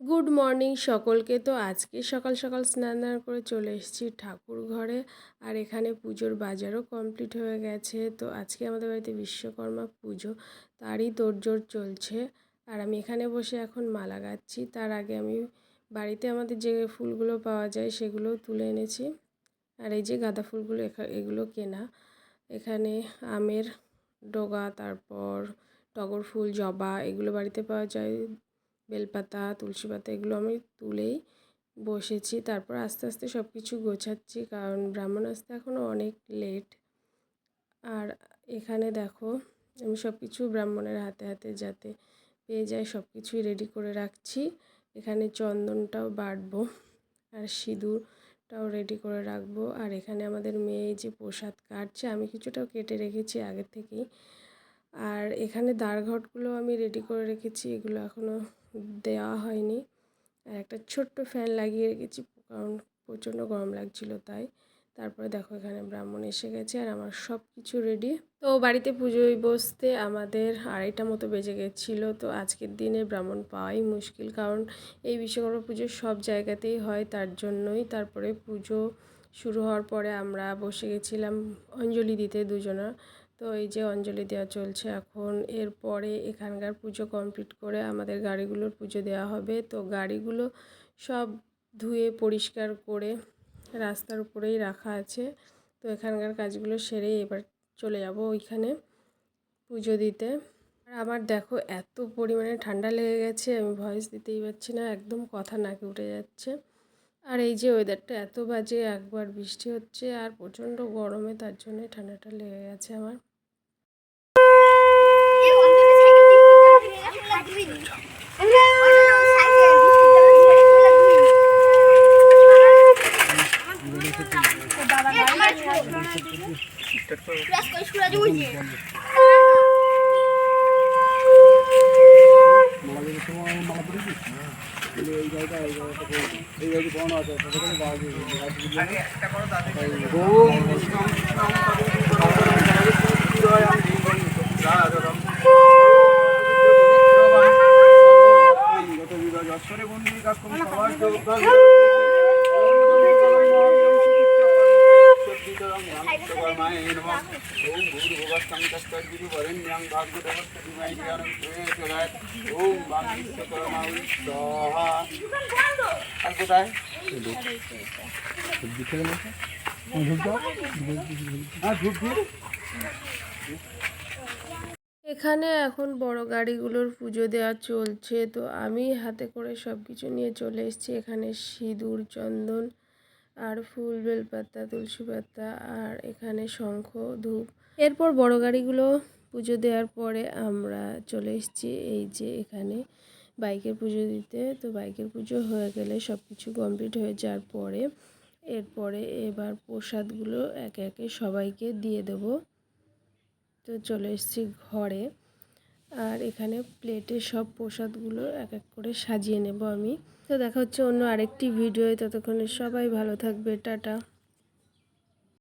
Good morning সকলকে। তো আজকে সকাল সকাল স্নান করে চলে এসেছি ঠাকুর ঘরে। আর এখানে পুজোর বাজারও কমপ্লিট হয়ে গেছে। তো আজকে আমাদের বাড়িতে বিশ্বকর্মা পুজো, তারই তোড়জোড় চলছে। আর আমি এখানে বসে এখন মালা গাচ্ছি। তার আগে আমি বাড়িতে আমাদের যে ফুলগুলো পাওয়া যায় সেগুলো তুলে এনেছি। আর এই যে গাঁদা ফুলগুলো এগুলো কেনা। এখানে আমের ডগা, তারপর টগর ফুল, জবা এগুলো বাড়িতে পাওয়া যায়। বেলপাতা, তুলসী পাতা এগুলো আমি তুলেই বসেছি। তারপর আস্তে আস্তে সব কিছু গোছাচ্ছি, কারণ ব্রাহ্মণ আসতে এখনও অনেক লেট। আর এখানে দেখো আমি সব কিছু ব্রাহ্মণের হাতে হাতে যাতে পেয়ে যায় সব কিছুই রেডি করে রাখছি। এখানে চন্দনটাও বাটবো আর সিঁদুরটাও রেডি করে রাখবো। আর এখানে আমাদের মেয়ে যে প্রসাদ কাটছে, আমি কিছুটাও কেটে রেখেছি আগে থেকেই। আর এখানে দাঁড়ঘটগুলো আমি রেডি করে রেখেছি, এগুলো এখনও দেওয়া হয়নি। আর একটা ছোট্ট ফ্যান লাগিয়ে রেখেছি, কারণ প্রচণ্ড গরম লাগছিল তাই। তারপরে দেখো এখানে ব্রাহ্মণ এসে গেছে আর আমার সব কিছু রেডি। তো বাড়িতে পুজোয় বসতে আমাদের 2:30 মতো বেজে গেছিলো। তো আজকের দিনে ব্রাহ্মণ পাওয়াই মুশকিল, কারণ এই বিশ্বকর্মা পুজো সব জায়গাতেই হয়, তার জন্যই। তারপরে পুজো শুরু হওয়ার পরে আমরা বসে গেছিলাম অঞ্জলি দিতে দুজনা। তো এই যে অঞ্জলি দেওয়া চলছে এখন। এরপরে এখানকার পুজো কমপ্লিট করে আমাদের গাড়িগুলোর পুজো দেওয়া হবে। তো গাড়িগুলো সব ধুয়ে পরিষ্কার করে রাস্তার উপরেই রাখা আছে। তো এখানকার কাজগুলো সেরেই এবার চলে যাব ওইখানে পুজো দিতে। আর আমার দেখো এত পরিমাণে ঠান্ডা লেগে গেছে, আমি ভয়েস দিতেই পারছি না, একদম কথা নাকে উঠে যাচ্ছে। আর এই যে ওয়েদারটা এত বাজে, একবার বৃষ্টি হচ্ছে আর প্রচণ্ড গরমে, তার জন্যই ঠান্ডাটা লেগে গেছে আমার। এখানে এখন বড় গাড়িগুলোর পুজো দেওয়া চলছে। তো আমি হাতে করে সব কিছু নিয়ে চলে এসেছি। এখানে সিঁদুর, চন্দন আর ফুল, বেলপাতা, তুলসী পাতা, আর এখানে শঙ্খ, ধূপ। এরপর বড় গাড়িগুলো পুজো দেওয়ার পরে আমরা চলে এসেছি এই যে এখানে বাইকের পুজো দিতে। তো বাইকের পুজো হয়ে গেলে সব কিছু কমপ্লিট হয়ে যাওয়ার পরে এরপরে এবার প্রসাদগুলো একে একে সবাইকে দিয়ে দেব। তো চলে এসেছি ঘরে। আর এখানে প্লেটে সব প্রসাদগুলো এক এক করে সাজিয়ে নেব আমি। তো দেখা হচ্ছে অন্য আরেকটি ভিডিওয়ে। ততক্ষণে সবাই ভালো থাকবে, টাটা।